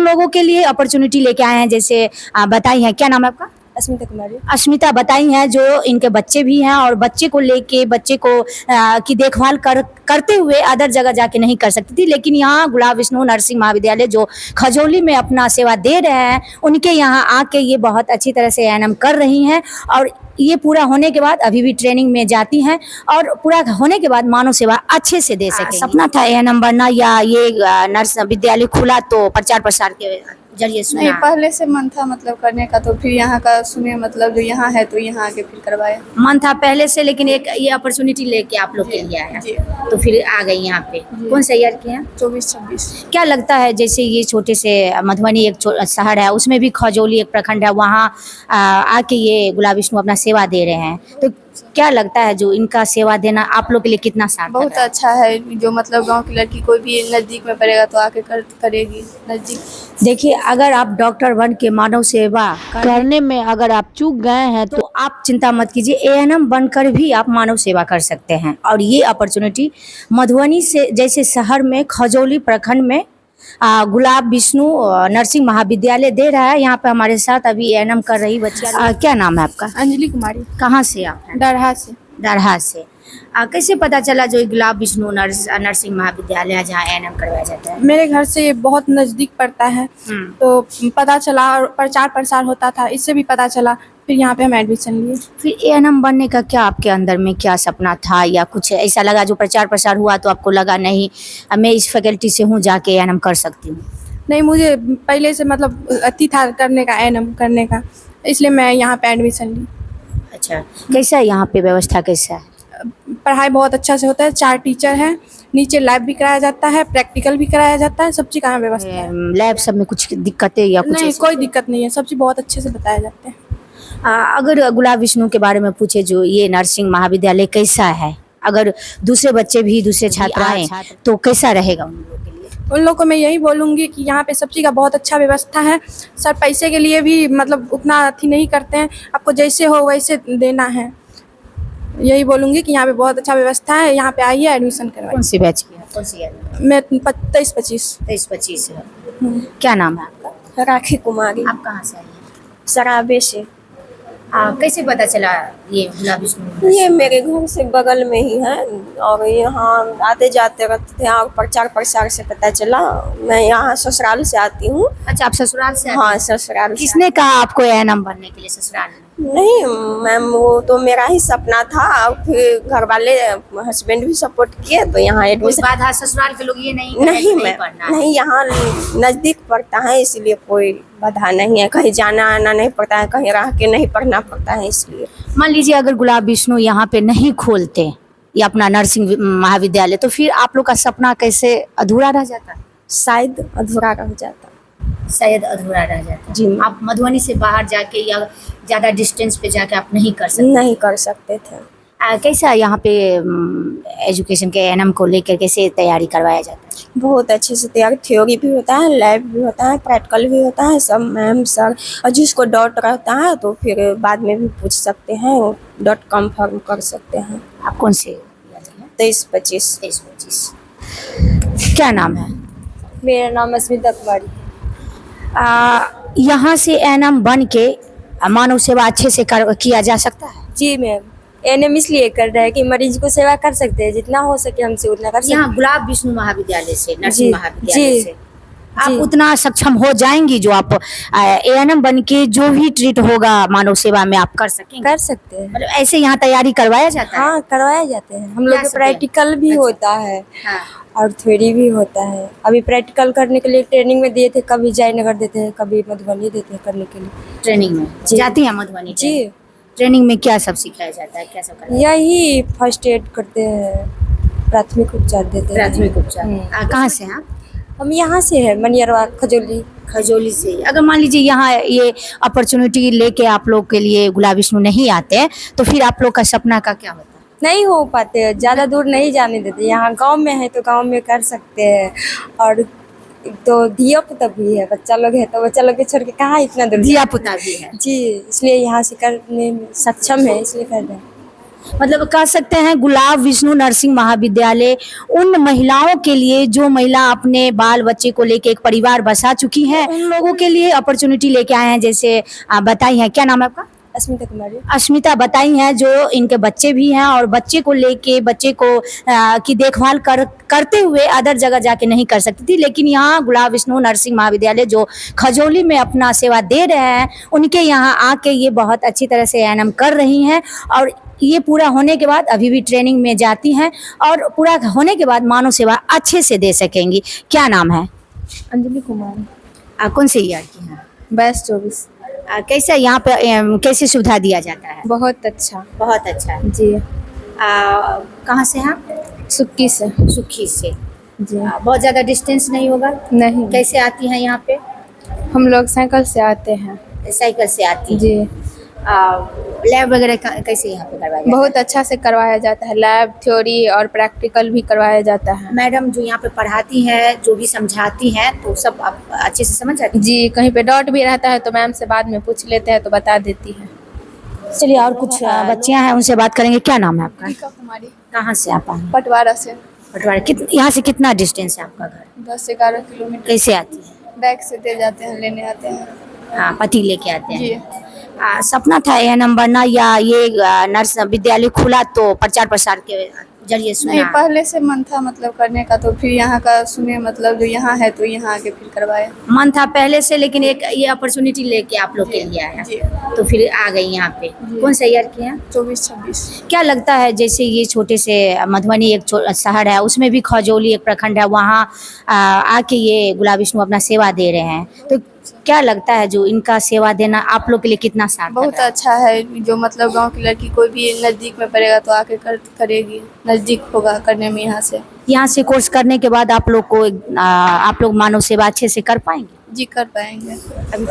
लोगों के लिए अपॉर्चुनिटी लेके आए हैं, जैसे बताई हैं, क्या नाम है आपका? अस्मिता कुमारी। अस्मिता बताई हैं, जो इनके बच्चे भी हैं और बच्चे को लेके बच्चे को की देखभाल करते हुए अदर जगह जाके नहीं कर सकती थी, लेकिन यहाँ गुलाब विष्णु नर्सिंग महाविद्यालय जो खजौली में अपना सेवा दे रहे हैं, उनके यहाँ आके ये बहुत अच्छी तरह से एएनएम कर रही हैं और ये पूरा होने के बाद अभी भी ट्रेनिंग में जाती हैं और पूरा होने के बाद मानव सेवा अच्छे से दे सके। सपना था एएनएम बनना या ये नर्स विद्यालय खुला तो प्रचार प्रसार के जरिए सुना? नहीं, पहले से मन था मतलब करने का, तो फिर यहाँ का सुने मतलब जो यहाँ है तो यहाँ आके फिर करवाया। मन था पहले से, लेकिन एक ये अपॉर्चुनिटी लेके आप लोग के लिए आया, तो फिर आ गई यहाँ पे। कौन सा ईयर के हैं? 24-26। क्या लगता है, जैसे ये छोटे से मधुबनी एक शहर है, उसमें भी खजौली एक प्रखंड है, वहाँ आके ये गुलाब विष्णु अपना सेवा दे रहे हैं, तो क्या लगता है जो इनका सेवा देना आप लोग के लिए कितना सार्थक है? बहुत अच्छा है, जो मतलब गांव की लड़की कोई भी नज़दीक में पड़ेगा तो आके करेगी नज़दीक। देखिए, अगर आप डॉक्टर बन के मानव सेवा करने में अगर आप चूक गए हैं तो आप चिंता मत कीजिए, एएनएम बनकर भी आप मानव सेवा कर सकते हैं। और ये अपॉर्चुनिटी मधुबनी से जैसे शहर में खजौली प्रखंड में गुलाब विष्णु नर्सिंग महाविद्यालय दे रहा है। यहाँ पे हमारे साथ अभी एएनएम कर रही बच्चियाँ। क्या नाम है आपका? अंजलि कुमारी। कहाँ से आप हैं? डरहा से। दरहा से। कैसे पता चला जो गुलाब विष्णु नर्सिंग महाविद्यालय जहाँ एएनएम करवाया जाता है? मेरे घर से बहुत नज़दीक पड़ता है, तो पता चला और प्रचार प्रसार होता था, इससे भी पता चला, फिर यहाँ पे हम एडमिशन लिए। फिर एएनएम बनने का क्या आपके अंदर में क्या सपना था, या कुछ ऐसा लगा जो प्रचार प्रसार हुआ तो आपको लगा नहीं मैं इस फैकल्टी से हूँ, जाके एएनएम कर सकती हूँ? नहीं, मुझे पहले से मतलब अति था करने का, एएनएम करने का, इसलिए मैं यहाँ पे एडमिशन ली। अच्छा, कैसा है यहाँ पे व्यवस्था, कैसा है? पढ़ाई बहुत अच्छा से होता है, 4 टीचर हैं, नीचे लैब भी कराया जाता है, प्रैक्टिकल भी कराया जाता है, सब चीज़ का व्यवस्था है। लैब सब में कुछ दिक्कतें या कुछ? नहीं, कोई दिक्कत नहीं है, सब चीज़ बहुत अच्छे से बताया जाता है। अगर गुलाब विष्णु के बारे में पूछे, जो ये नर्सिंग महाविद्यालय कैसा है, अगर दूसरे बच्चे भी दूसरे छात्र आए तो कैसा रहेगा उन लोगों के लिए? उन लोगों को मैं यही बोलूँगी कि यहाँ पे सब चीज़ का बहुत अच्छा व्यवस्था है। सर पैसे के लिए भी मतलब उतना अथी नहीं करते हैं, आपको जैसे हो वैसे देना है। यही बोलूँगी कि यहाँ पे बहुत अच्छा व्यवस्था है, यहाँ पे आइए एडमिशन करवाइए। कौन सी बैच की है, कौन सी ईयर में? मैं 23-25। 23-25 है। क्या नाम है आपका? राखी कुमारी। आप कहाँ से आई हैं? सराबे से। कैसे पता चला ये गुलाब विष्णु? ये मेरे घर से बगल में ही है और यहाँ आते जाते रहते थे और प्रचार प्रसार से पता चला। मैं यहाँ ससुराल से आती हूँ। अच्छा, आप ससुराल से? हाँ, ससुराल से। किसने कहा आपको एएनएम बनने के लिए ससुराल में? नहीं मैम, वो तो मेरा ही सपना था और फिर घर वाले हस्बैंड भी सपोर्ट किए तो यहाँ कोई एडमिशन। बाधा ससुराल के लोग ये नहीं नहीं नहीं मैम, पढ़ना है? नहीं, यहाँ नज़दीक पड़ता है इसलिए कोई बाधा नहीं है, कहीं जाना आना नहीं पड़ता है, कहीं रह के नहीं पढ़ना पड़ता है इसलिए। मान लीजिए अगर गुलाब विष्णु यहाँ पे नहीं खोलते ये अपना नर्सिंग महाविद्यालय, तो फिर आप लोग का सपना कैसे अधूरा रह जाता? शायद अधूरा रह जाता। शायद अधूरा रह जाता जी। आप मधुबनी से बाहर जाके या ज़्यादा डिस्टेंस पे जाके आप नहीं कर सकते? नहीं कर सकते थे। कैसा यहाँ पे एजुकेशन के एएनएम को लेकर कैसे तैयारी करवाया जाता है? बहुत अच्छे से तैयार, थ्योरी भी होता है, लैब भी होता है, प्रैक्टिकल भी होता है, सब मैम सर, और जिसको डाउट रहता है तो फिर बाद में भी पूछ सकते हैं, डाउट कंफर्म कर सकते हैं। आप कौन से? 23-25। 23-25। क्या नाम है? मेरा नाम अस्मिता कुमारी। यहाँ से एएनएम बन के मानव सेवा अच्छे से किया जा सकता है? जी मैम, एएनएम इसलिए कर रहे हैं कि मरीज को सेवा कर सकते हैं, जितना हो सके हमसे उतना कर सकते हैं। यहाँ गुलाब विष्णु महाविद्यालय से, नर्सिंग महाविद्यालय जी, से आप उतना सक्षम हो जाएंगी जो आप एएनएम बन के जो भी ट्रीट होगा मानव सेवा में आप कर सकेंगे? कर सकते हैं। मतलब ऐसे यहाँ तैयारी करवाया जाता है? हाँ, करवाए जाते हैं। हम लोग क्या के सब है? प्रैक्टिकल भी अच्छा। होता है हाँ। और थ्योरी भी होता है। अभी प्रैक्टिकल करने के लिए ट्रेनिंग में दिए थे, कभी जयनगर देते हैं, कभी मधुबनी देते हैं करने के लिए। ट्रेनिंग में जाती हैं मधुबनी? जी। ट्रेनिंग में क्या सब सिखाया जाता है, क्या सब कराया? यही फर्स्ट एड करते हैं, प्राथमिक उपचार देते हैं। प्राथमिक उपचार। कहाँ से हैं आप? हम यहाँ से है मनियरवा, खजौली। खजौली से। अगर मान लीजिए यहाँ ये अपॉर्चुनिटी लेके आप लोग के लिए गुलाब विष्णु नहीं आते तो फिर आप लोग का सपना का क्या होता? नहीं हो पाते, ज़्यादा दूर नहीं जाने देते। यहाँ गांव में है तो गांव में कर सकते हैं, और तो धिया पुता भी है, बच्चा लोग है तो बच्चा लोग के छोड़ के कहाँ इतना दूर। धिया पुता भी है जी, इसलिए यहाँ से करने में सक्षम है, इसलिए कर रहे हैं। मतलब कह सकते हैं गुलाब विष्णु नर्सिंग महाविद्यालय उन महिलाओं के लिए जो महिला अपने बाल बच्चे को लेके एक परिवार बसा चुकी हैं, उन लोगों के लिए अपॉर्चुनिटी लेके आए हैं। जैसे आप बताई हैं, क्या नाम है आपका? अस्मिता कुमारी। अस्मिता बताई हैं जो इनके बच्चे भी हैं और बच्चे को लेके बच्चे को की देखभाल करते हुए अदर जगह जाके नहीं कर सकती थी, लेकिन यहाँ गुलाब विष्णु नर्सिंग महाविद्यालय जो खजौली में अपना सेवा दे रहे हैं, उनके यहाँ आके ये बहुत अच्छी तरह से एएनएम कर रही हैं और ये पूरा होने के बाद अभी भी ट्रेनिंग में जाती हैं और पूरा होने के बाद मानव सेवा अच्छे से दे सकेंगी। क्या नाम है? अंजलि कुमार। कौन से ईयर की हैं? 22-24। कैसे यहाँ पे कैसे सुविधा दिया जाता है? बहुत अच्छा। बहुत अच्छा। जी। कहाँ से हैं आप? सुक्की से। सुखी से। जी। बहुत ज़्यादा डिस्टेंस नहीं होगा? नहीं, कैसे आती हैं यहाँ पे? हम लोग साइकिल से आते हैं। साइकिल से आती हैं। जी। लैब वगैरह कैसे यहाँ पे करवाया जाता है? बहुत अच्छा से करवाया जाता है, लैब, थ्योरी और प्रैक्टिकल भी करवाया जाता है। मैडम जो यहाँ पे पढ़ाती हैं, जो भी समझाती हैं, तो सब आप अच्छे से समझ जाती हैं? जी, कहीं पे डाउट भी रहता है तो मैम से बाद में पूछ लेते हैं तो बता देती है। चलिए और कुछ बच्चियाँ हैं, उनसे बात करेंगे। क्या नाम है आपका? टीका कुमारी। कहाँ से आप आए? पटवारा से। पटवारी। यहाँ से कितना डिस्टेंस है आपका घर? 10 से 11 किलोमीटर। कैसे आती है? बैग से दे जाते हैं, लेने आते हैं। हाँ, पति लेके आते हैं। जी। सपना था एएनएम बनना या ये नर्स विद्यालय खुला तो प्रचार प्रसार के जरिए नहीं, सुना? पहले से मन था मतलब करने का, तो फिर यहाँ का सुने मतलब जो यहाँ है तो यहाँ आके फिर करवाया। मन था पहले से, लेकिन एक ये अपॉर्चुनिटी लेके आप लोग के लिए आया, जी। तो फिर आ गई यहाँ पे। कौन सा ईयर की हैं? 24-26। क्या लगता है, जैसे ये छोटे से मधुबनी एक शहर है, उसमें भी खजौली एक प्रखंड है, वहाँ आके ये गुलाब विष्णु अपना सेवा दे रहे हैं, तो क्या लगता है जो इनका सेवा देना आप लोग के लिए कितना सार्थक बहुत है? अच्छा है। जो मतलब गांव की लड़की कोई भी नज़दीक में पड़ेगा तो आके करेगी, नज़दीक होगा करने में। यहाँ से कोर्स करने के बाद आप लोग मानव सेवा अच्छे से कर पाएंगे? जी कर पाएंगे। अभी